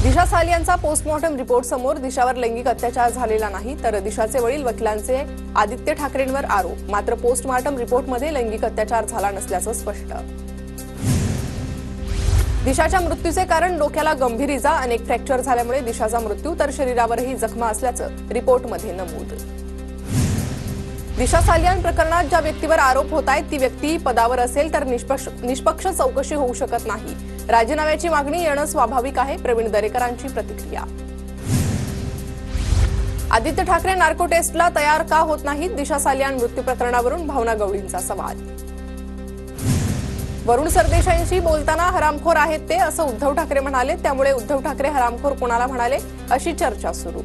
दिशा सालियांचा postmortem report समोर. दिशावर लैंगिक अत्याचार झालेला नाही, तर दिशाचे वडील वकिलांचे आदित्य ठाकरेंवर आरोप. मात्र पोस्टमॉर्टम रिपोर्टमध्ये लैंगिक अत्याचार झाला नसल्याचं स्पष्ट. दिशाच्या मृत्यूचे कारण डोक्याला गंभीर इजा, अनेक फ्रॅक्चर झाल्यामुळे दिशाचा मृत्यू, तर शरीरावरही जखमा असल्याचं रिपोर्टमध्ये नमूद. दिशा सालियान प्रकरणात ज्या व्यक्तीवर आरोप होत आहेत ती व्यक्ती पदावर असेल तर निष्पक्ष चौकशी होऊ शकत नाही. राजीनाम्याची मागणी येणं स्वाभाविक आहे. प्रवीण दरेकरांची प्रतिक्रिया. आदित्य ठाकरे नार्को टेस्टला तयार का होत नाहीत? दिशा सालियान मृत्यू प्रकरणावरून भावना गवळींचा सवाल. वरुण सरदेसाईंशी बोलताना हरामखोर आहेत ते, असं उद्धव ठाकरे म्हणाले. त्यामुळे उद्धव ठाकरे हरामखोर कोणाला म्हणाले अशी चर्चा सुरू.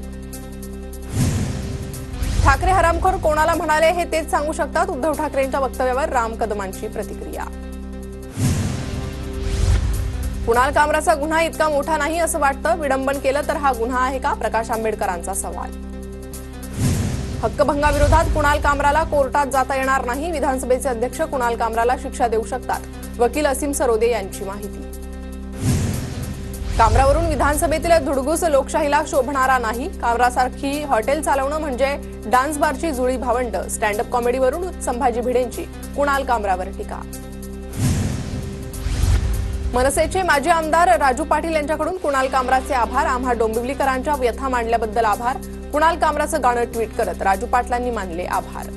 ठाकरे हरामखोर कोणाला म्हणाले हे तेच सांगू शकतात. उद्धव ठाकरेंच्या वक्तव्यावर राम कदमांची प्रतिक्रिया. कुणाल कामराचा गुन्हा इतका मोठा नाही असं वाटतं. विडंबन केलं तर हा गुन्हा आहे का? प्रकाश आंबेडकरांचा सवाल. हक्कभंगाविरोधात कुणाल कामराला कोर्टात जाता येणार नाही. विधानसभेचे अध्यक्ष कुणाल कामराला शिक्षा देऊ शकतात. वकील असीम सरोदे यांची माहिती. कामरावरून विधानसभेतील धुडगूस लोकशाहीला शोभणारा नाही. कामरासारखी हॉटेल चालवणं म्हणजे डान्स बारची जुळी भावंड. स्टँडअप कॉमेडीवरून संभाजी भिडेंची कुणाल कामरावर टीका. मनसेचे माजी आमदार राजू पाटील यांच्याकडून कुणाल कामराचे आभार. आम्हा डोंबिवलीकरांच्या व्यथा मांडल्याबद्दल आभार. कुणाल कामराचं गाणं ट्विट करत राजू पाटलांनी मानले आभार.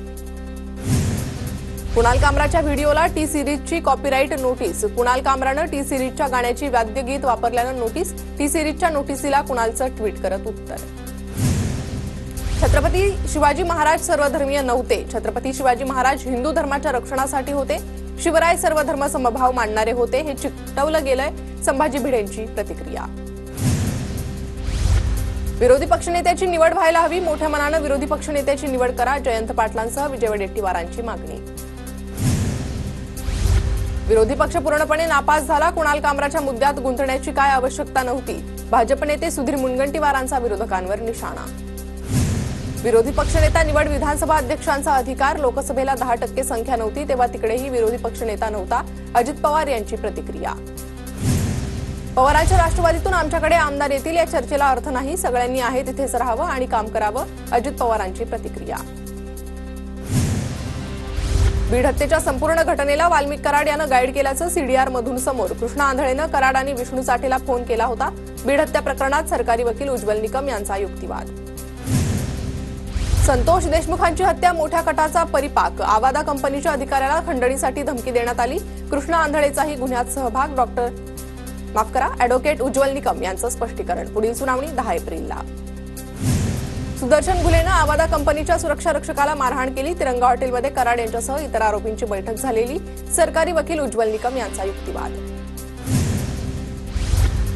कुणाल कामराच्या व्हिडिओला टी सिरीजची कॉपीराईट नोटीस. कुणाल कामरानं टी सिरीजच्या गाण्याची वाद्यगीत वापरल्यानं नोटीस. टी सिरीजच्या नोटीसीला कुणालचं ट्विट करत उत्तर. छत्रपती शिवाजी महाराज सर्वधर्मीय नव्हते. छत्रपती शिवाजी महाराज हिंदू धर्माच्या रक्षणासाठी होते. शिवराय सर्वधर्म समभाव मानणारे होते. हे चिकटवलं गेलंय. संभाजी भिडेंची प्रतिक्रिया. विरोधी पक्षनेत्याची निवड व्हायला हवी. मोठ्या मनानं विरोधी पक्षनेत्याची निवड करा. जयंत पाटलांसह विजय वडेट्टीवारांची मागणी. विरोधी पक्ष पूर्णपणे नापास झाला. कुणाल कामराच्या मुद्द्यात गुंतण्याची काय आवश्यकता नव्हती. भाजप नेते सुधीर मुनगंटीवारांचा विरोधकांवर निशाणा. विरोधी पक्षनेता निवड विधानसभा अध्यक्षांचा अधिकार. लोकसभेला 10% संख्या नव्हती तेव्हा तिकडेही विरोधी पक्षनेता नव्हता. अजित पवार यांची प्रतिक्रिया. पवारांच्या राष्ट्रवादीतून आमच्याकडे आमदार येतील या चर्चेला अर्थ नाही. सगळ्यांनी आहे तिथेच राहावं आणि काम करावं. अजित पवारांची प्रतिक्रिया. बीड हत्येच्या संपूर्ण घटनेला वाल्मिक कराड यानं गाईड केल्याचं सीडीआर मधून समोर. कृष्णा आंधळेनं कराड आणि विष्णू साठेला फोन केला होता. बीड हत्या प्रकरणात सरकारी वकील उज्ज्वल निकम यांचा युक्तिवाद. संतोष देशमुखांची हत्या मोठ्या कटाचा परिपाक. आवादा कंपनीच्या अधिकाऱ्याला खंडणीसाठी धमकी देण्यात आली. कृष्णा आंधळेचाही गुन्ह्यात सहभाग. ॲडव्होकेट उज्ज्वल निकम यांचं स्पष्टीकरण. पुढील सुनावणी 10 एप्रिलला. सुदर्शन घुलेनं आवादा कंपनीच्या सुरक्षा रक्षकाला मारहाण केली. तिरंगा हॉटेलमध्ये कराड यांच्यासह इतर आरोपींची बैठक झालेली. सरकारी वकील उज्ज्वल निकम यांचा युक्तिवाद.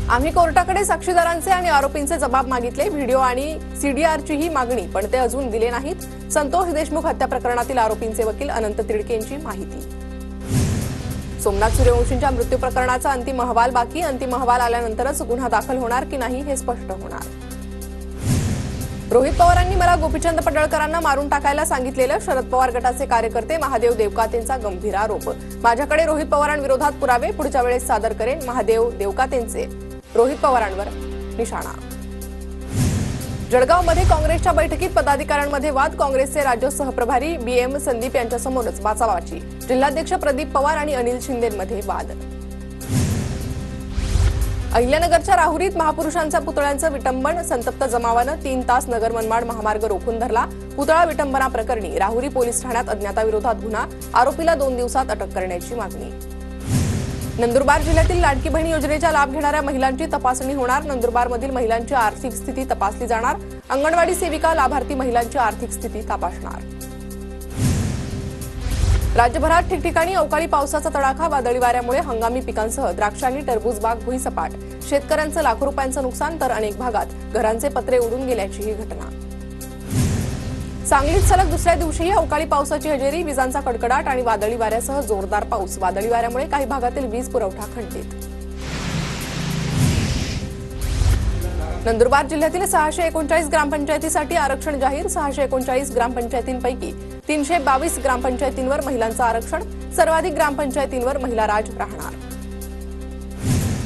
आम्ही कोर्टाकडे साक्षीदारांचे आणि आरोपींचे जबाब मागितले. व्हिडिओ आणि सीडीआरचीही मागणी, पण ते अजून दिले नाहीत. संतोष देशमुख हत्या प्रकरणातील आरोपींचे वकील अनंत तिडके यांची माहिती. सोमनाथ सूर्यवंशींच्या मृत्यू प्रकरणाचा अंतिम अहवाल बाकी. अंतिम अहवाल आल्यानंतरच गुन्हा दाखल होणार की नाही हे स्पष्ट होणार. रोहित पवारांनी मला गोपीचंद पडळकरांना मारून टाकायला सांगितलेलं. शरद पवार गटाचे कार्यकर्ते महादेव देवकातेंचा गंभीर आरोप. माझ्याकडे रोहित पवारांविरोधात पुरावे पुढच्या वेळेस सादर करेन. महादेव देवकातेंचे रोहित पवारांवर निशाणा. जळगावमध्ये काँग्रेसच्या बैठकीत पदाधिकाऱ्यांमध्ये वाद. काँग्रेसचे राज्य सहप्रभारी BM संदीप यांच्यासमोरच बाचाबाची. जिल्हाध्यक्ष प्रदीप पवार आणि अनिल शिंदेमध्ये वाद. अहिल्यानगरच्या राहुरीत महापुरुषांच्या पुतळ्यांचं विटंबन. संतप्त जमावानं 3 तास नगर मनमाड महामार्ग रोखून धरला. पुतळा विटंबना प्रकरणी राहुरी पोलीस ठाण्यात अज्ञाताविरोधात गुन्हा. आरोपीला 2 दिवसात अटक करण्याची मागणी. नंदुरबार जिल्ह्यातील लाडकी बहीण योजनेचा लाभ घेणाऱ्या महिलांची तपासणी होणार. नंदुरबारमधील महिलांची आर्थिक स्थिती तपासली जाणार. अंगणवाडी सेविका लाभार्थी महिलांची आर्थिक स्थिती तपासणार. राज्यभरात ठिकठिकाणी अवकाळी पावसाचा तडाखा. वादळी वाऱ्यामुळे हंगामी पिकांसह द्राक्ष आणि टरबूज बाग भुईसपाट. शेतकऱ्यांचं लाखो रुपयांचं नुकसान, तर अनेक भागात घरांचे पत्रे उडून गेल्याची ही घटना. सांगलीत सलग दुसऱ्या दिवशीही अवकाळी पावसाची हजेरी. विजांचा कडकडाट आणि वादळी वाऱ्यासह जोरदार पाऊस. वादळी वाऱ्यामुळे काही भागातील वीज पुरवठा खंडित. नंदुरबार जिल्ह्यातील 639 ग्रामपंचायतीसाठी आरक्षण जाहीर. 639 ग्रामपंचायतींपैकी 322 ग्रामपंचायतींवर महिलांचं आरक्षण. सर्वाधिक ग्रामपंचायतींवर महिला राज राहणार.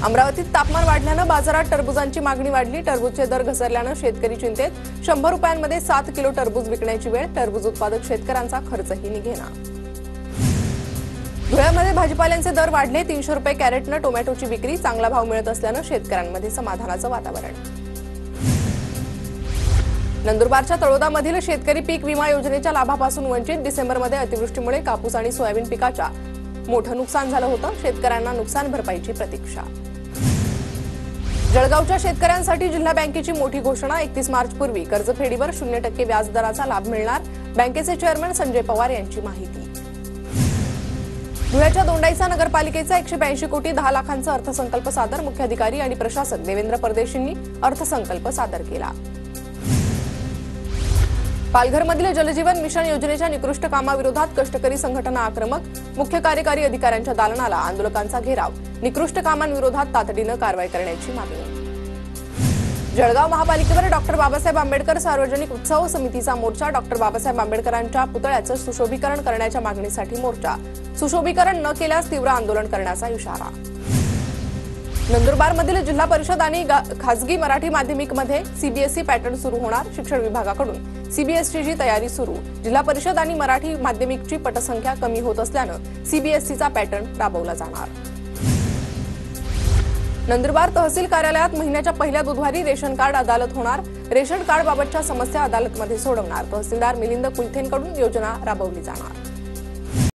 अमरावतीत तापमान वाढल्यानं बाजारात टरबुजांची मागणी वाढली. टरबूजचे दर घसरल्यानं शेतकरी चिंतेत. 100 रुपयांमध्ये 7 किलो टरबूज विकण्याची वेळ. टरबूज उत्पादक शेतकऱ्यांचा खर्चही निघेना. धुळ्यामध्ये भाजीपाल्यांचे दर वाढले. 300 रुपये कॅरेटनं टोमॅटोची विक्री. चांगला भाव मिळत असल्यानं शेतकऱ्यांमध्ये समाधानाचं वातावरण. नंदुरबारच्या तळोदामधील शेतकरी पीक विमा योजनेच्या लाभापासून वंचित. डिसेंबरमध्ये अतिवृष्टीमुळे कापूस आणि सोयाबीन पिकाच्या मोठं नुकसान झालं होतं. शेतकऱ्यांना नुकसान भरपाईची प्रतीक्षा. जळगावच्या शेतकऱ्यांसाठी जिल्हा बँकेची मोठी घोषणा. 31 मार्चपूर्वी कर्जफेडीवर 0% व्याजदराचा लाभ मिळणार. बँकेचे चेअरमन संजय पवार यांची माहिती. धुळ्याच्या दोंडाईचा नगरपालिकेचा 182 कोटी 10 लाखांचा अर्थसंकल्प सादर. मुख्याधिकारी आणि प्रशासक देवेंद्र परदेशींनी अर्थसंकल्प सादर केला. पालघरमधील जलजीवन मिशन योजनेच्या निकृष्ट कामाविरोधात कष्टकरी संघटना आक्रमक. मुख्य कार्यकारी अधिकाऱ्यांच्या दालनाला आंदोलकांचा घेराव. निकृष्ट कामांविरोधात तातडीनं कारवाई करण्याची मागणी. जळगाव महापालिकेवर डॉक्टर बाबासाहेब आंबेडकर सार्वजनिक उत्सव समितीचा मोर्चा. डॉक्टर बाबासाहेब आंबेडकरांच्या पुतळ्याचं सुशोभीकरण करण्याच्या मागणीसाठी मोर्चा. सुशोभीकरण न केल्यास तीव्र आंदोलन करण्याचा इशारा. नंदुरबारमधील जिल्हा परिषद आणि खासगी मराठी माध्यमिकमध्ये सीबीएसई पॅटर्न सुरू होणार. शिक्षण विभागाकडून सीबीएसईची तयारी सुरू. जिल्हा परिषद आणि मराठी माध्यमिकची पटसंख्या कमी होत असल्यानं सीबीएसईचा पॅटर्न राबवला जाणार. नंदुरबार तहसील कार्यालयात महिन्याच्या पहिल्या बुधवारी रेशन कार्ड अदालत होणार. रेशन कार्डबाबतच्या समस्या अदालतमध्ये सोडवणार. तहसीलदार मिलिंद कुलथेंकडून योजना राबवली जाणार.